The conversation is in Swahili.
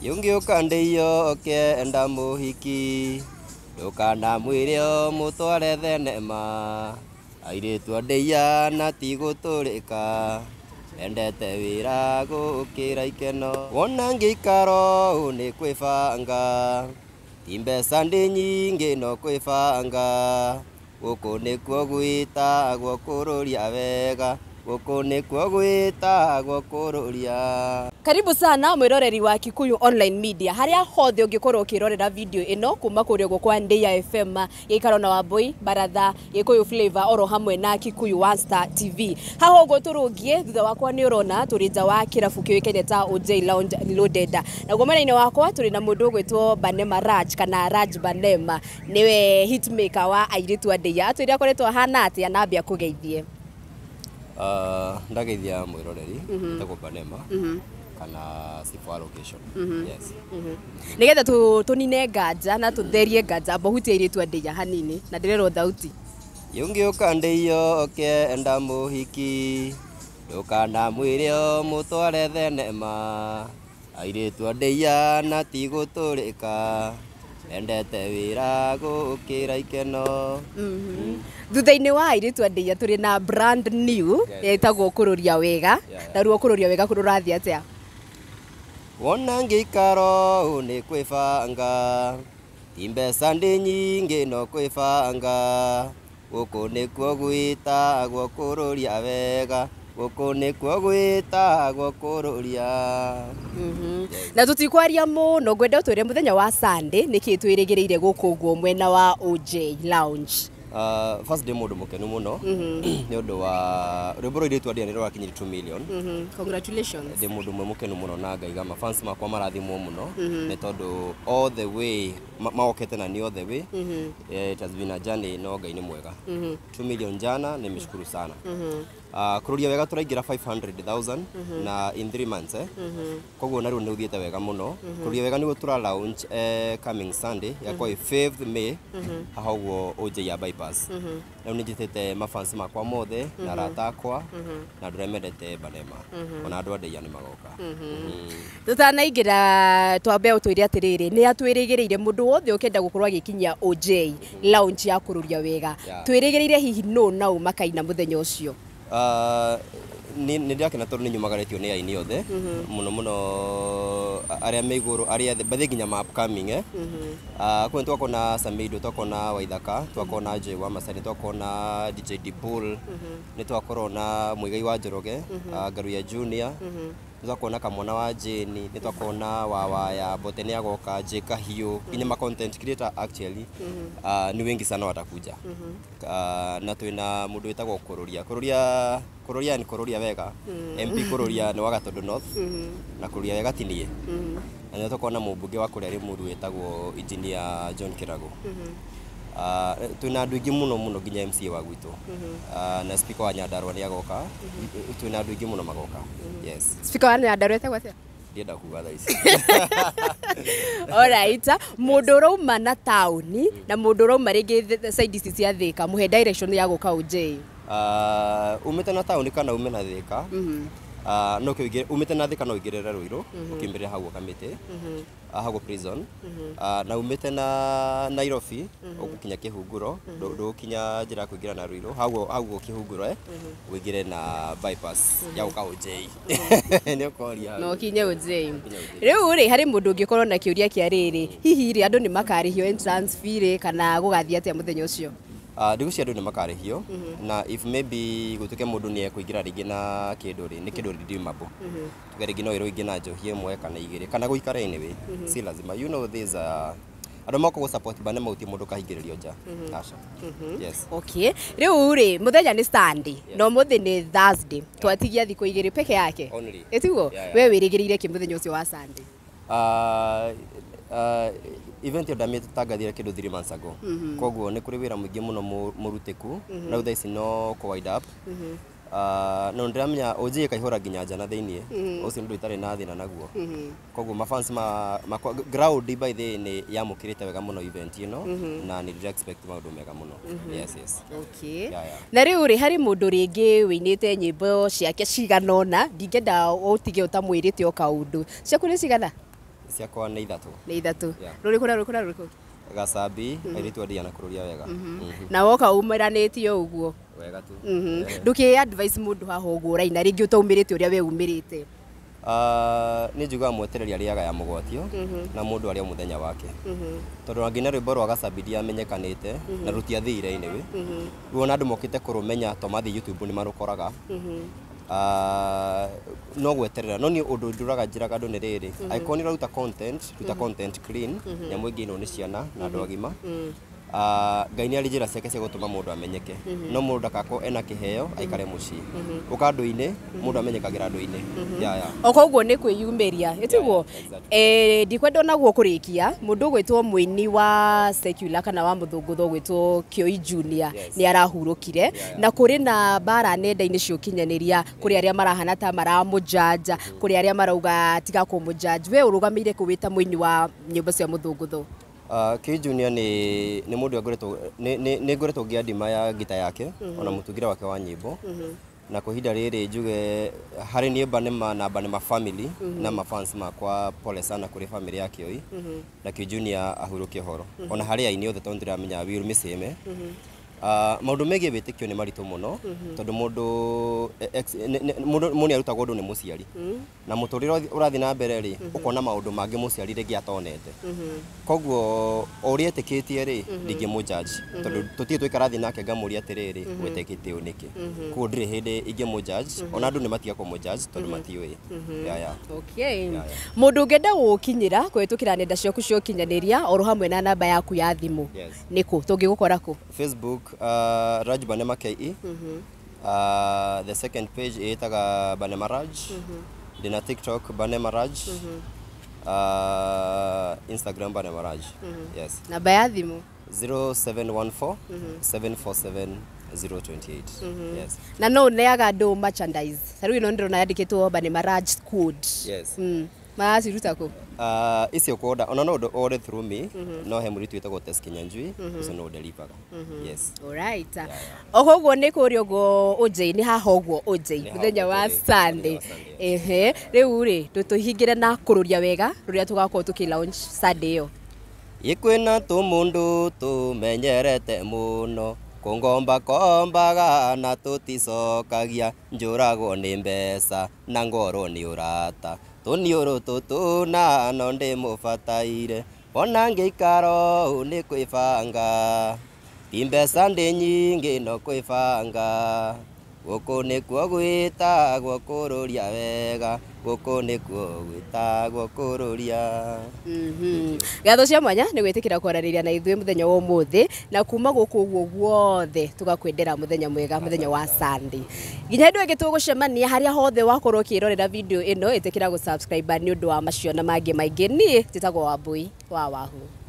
Yungiuka ndiyo enda muhiki ndukana mwire mutware thenema airitu ndeia na tigutulika endete wira gukira ikeno wona ngikaro ni kwibanga timbeca ndi nyingi no kwibanga guku nikuo gwitagwo kururia wega guku nikuo gwitagwo kururia. Karibu sana mwiroreri wa Kikuyu Online Media haria hothe ungikorwo ukirorera video ino kuma kuria kwa Ndeia FM gikaro na Wambui Baratha Gikuyu Flavor oro hamwe na Kikuyu One Star TV. Haho go turungie thutha wakwa ni urona turi nja wa kirabu kiwikene ta OJ Lounge Loaded. Na gomena-ini wakwa turi na mundu gwitwo Banema Raj kana Raj Banema niwe hitmaker wa airitu a Ndeia. Atwire akoretwo hana atia na ambia kugeithie. Ndageithia mwiroreri ndako Banema kana Sifa location. Yes. Nigetha tunine nganja na tutherie nganja bohutia iritu a Ndeia hanini na ndirero thauti. Yungiuka ndiyo enda muhiki ndukana mwire mutware thenema airitu a Ndeia na tigutulika endete wira gukira ikeno. Thutha-ini wa airitu a Ndeia turi na brand new yetagwo kururia wega na ruo kururia wega kururathia atia. Wona ngikaro ni kwibanga timbeca ndi nyingi no kwibanga guku nikuo gwitagwo kururia wega guku nikuo gwitagwo kururia. Na tutikwaria muno ngwenda utwire muthenya wa Sunday niki twirigireire guku gwo mwena wa OJ Lounge. First day mundu mukenu muno ni undu wa rwimbo iritu a Ndeia ni rwakinyire 2 million. Congratulations. Ndi mundu mwe mukenu muno na ngaiga mafans makwa marathimwo muno ni tondu all the way maokete na ni all the way. It has been a journey no Ngai ni mwega. 2 million jana nimeshukuru sana. Kururia wega turaingira 500,000 na in 3 months koguo na riu ni uthiete wega muno. Kururia wega nigo tura launch coming Sunday yakwa 5th May haho OJ ya bypass. Na ni njitete mafans makwa mothe na ratakwa na nduremendete Banema ona andu a Ndeia ni magoka. Tutanaingira twambe utwire atiriri ni atwirigireire mundu wothe ukenda gukorwa gikinyia OJ Lounge ya kururia wega. Twirigireire hihi no na umakaina muthenya ucio. Ni ndiakena tondu ni nyumagaretio ni aini othe muno aria me iguru aria bathi nginya ma upcoming kwani twakona Samido twakona Waithaka twakona Jewa Masani twakona DJ Dipul ni twakorona Muigai wa Njoroge Ngaruya Junior twakona Kamwana wa Jeni ni twakona Wawaya Boteni agoka Jeka Hiyo kinya ma content creator actually ni wengi sana watakuja. Na twina mundu witagwo kururia ni kururia wega. MP kururia ni wa Gatundu North na kururia wega tinie. Na twakona mubunge wa kuria Limuru witagwo Engineer John Kirago. Twina andu ingi muno nginya MCA wa gwitu na speaker wa Nyandarua ni agoka. Twina andu ingi muno magoka. Yes. Speaker wa Nyandarua etagwo atia? Ndienda kuga thaici. Alright, mundu rauma na tauni na mundu rauma ringi side cia Thika muhe direction ya guka OJ. Umete na tauni kana ume na Thika. No kigire umete na Thika no igirira Ruiru ukimbire hagu Kamite hagu prison. Na umete na Nairobi ukinya Kihunguro ndukinya njira kuingira na Ruiru hagu Kihunguro uigire na bypass ya guka OJ. Ni ukoria no kinye OJ. Riu ri hari mundu ungikorwo na kiuria kia riri hihi ri andu ni makarihio entrance fee kana gugathia atia muthenya ucio. Ndigucia andu ni makarihio na if maybe gutuke mundu ni ekuingira ringi na kindu ri ni kindu redeemable tugerigi no iro ingi na njohi imwe kana igiri kana guikara anyway si lazima you know this andu mako go support Banema uti mundu kahingiririo nja asha. Yes. Okay, riu ri muthenya ni Sunday no muthi ni Thursday twatigia thiku igiri peke yake etiguo we wirigirire ki muthenya ucio wa Sunday. Event yo damie tutagathira kindu 3 months ago. Koguo ni kuri wira mwingi muno murutiku na utha ici no ko wide up. No ndiramenya OJ kaihora nginya njana thiini ucio ndu itari na thina naguo. Koguo mafans ma ground by the ni yamukirite wega muno event ino na ni expect maundu mega muno. Yes. Okay. Na riu ri hari mundu ringi winite nyimbo ciake ciganona ndingenda utige utamwirite o kaundu ciaku ni cigana? ciakwa nĩ ithatu. Nĩ ithatu. Yeah. Rũrĩkũ? Gacabi, airĩtu Diana kũrũria wega. Na woka umiranĩtie ũguo. Wega tu. Nduki advice mũndũ haha ũguo raina rĩngĩ ũtaumĩrĩte ũrĩa we umĩrĩte. Nĩ njugaga mwetereria arĩaga ya mũgwatio na mũndũ arĩa mũthenya wake. Tondũ nginya rwĩmbo rwa Gacabi ndiamenyekanĩte na rũtiathire-inĩ we. Rĩu ona andũ mokĩte kũrũmenya to mathiĩ YouTube nĩ marũkoraga. No gweterera no niĩ ũndũ ndũraga njĩraga andũ nĩ rĩrĩ angĩkorwo nĩ ũraruta content clean nyamũ ingĩ ino nĩ ciana na andũ agima Ngai nĩ arĩ njĩra ciake cia gũtũma mũndũ amenyeke no mũndũ ndagakorwo ena kĩheo aikare mũciĩ ũka andũ-inĩ mũndũ amenyekagĩra andũ-inĩ koguo nĩ kwĩyumĩria ĩtiguo ndikwenda onaguo kũrĩkia mũndũ ũgwĩtwo mũini wa secular kana wa mũthũngũtho ũgwĩtwo Kioi Junior nĩ arahurũkire na kũrĩ na mbara nenda-inĩ cia ũkinyanĩria kũrĩ arĩa marahana ta maramũjudge kũrĩ arĩa marauga tiga kũmũjudge we ũrũgamĩire kũ wĩta mũini wa nyĩmbo cia mũthũngũtho Kioi Junior nĩ mũndũ nĩ ngoretwo ngĩandima ya gita yake ona mũtungĩre wake wa nyĩmbo na kwa ihinda rĩrĩ njuge harĩ niĩ Banema family na mafans makwa pole sana kũrĩ family ya Kioi na Kioi Junior ahurũkie horo ona harĩ aini othe tondũ ndĩramenya we will miss him maũndũ megiĩ wĩtĩkio nĩ maritũ mũno tondũ mũndũ nĩ arutagwo ũndũ nĩ mũciari na mũtũrĩre ũrathiĩ na mbere rĩ ũkona maũndũ mangĩ mũciari rĩngĩ atonete koguo o ũrĩa etĩkĩtie rĩ ndingĩmũjudge tondũ tũtirĩ tũikara thĩ nake ngamũria atĩrĩrĩ wĩtĩkĩtie ũũ nĩkĩ koguo ndĩrĩ hĩndĩ ingĩmũjudge ona andũ nĩ matiga kũmũjudge tondũ matiũĩ mũndũ ũngĩenda gũkinyĩra kũhĩtũkĩra nenda ciaku cia ũkinyanĩria oro hamwe na namba yaku ya thimũ nĩkũ tũngĩgũkora kũ Facebook Raj Banema KE the second page ĩtaga Banema Raj ndĩna TikTok Banema Raj Instagram Banema Raj yes namba ya thimũ 0714 747 028 yes na no neaga andũ merchandise rĩu ino ndĩrona yandĩkĩtwo Banema Raj Code yes maciruta kũ icio kũoda ona no order through me no he mũritu wĩtagwo Tess Kinyanjui ucio no deliver yes alright okoguo nĩ kũrĩa ũguo ũnjĩ nĩ haha ũguo ũnjĩ mũthenya wa Sunday rĩu rĩ tũtũhingĩre na kũrũria wega rũrĩa tũgakorwo tũkĩ launch Sunday ĩyo ikwĩna tũmũndũ tũmenyerete mũno kũngombaga na tũticokagia njũragwo nĩ mbeca na ngoro nĩ ũrata tũniũrũ tũtũna no ndĩmũbataire ona ngĩikara ũũ nĩ kwĩbanga ti mbeca ndĩ nyingĩ no kwĩbanga gũkũ nĩkuo gwĩtagwo kũrũria wega gũkũ nĩkuo gwĩtagwo kũrũria ngatho cia mwanya nĩ gwĩtĩkĩra kwaranĩria na ithuĩ mũthenya wa ũmũthĩ na kuma gũkũ ũguo guothe tũgakwendera mũthenya mwega mũthenya wa Sunday nginya hĩndĩ ĩngĩ tũgũcemania harĩa hothe wakorwo ũkĩrorera video ĩno ĩtĩkĩra gũsubscribe nĩ ũndũ wa macio na mangĩ maingĩ niĩ njĩtagwo Wambui wa Wahũ.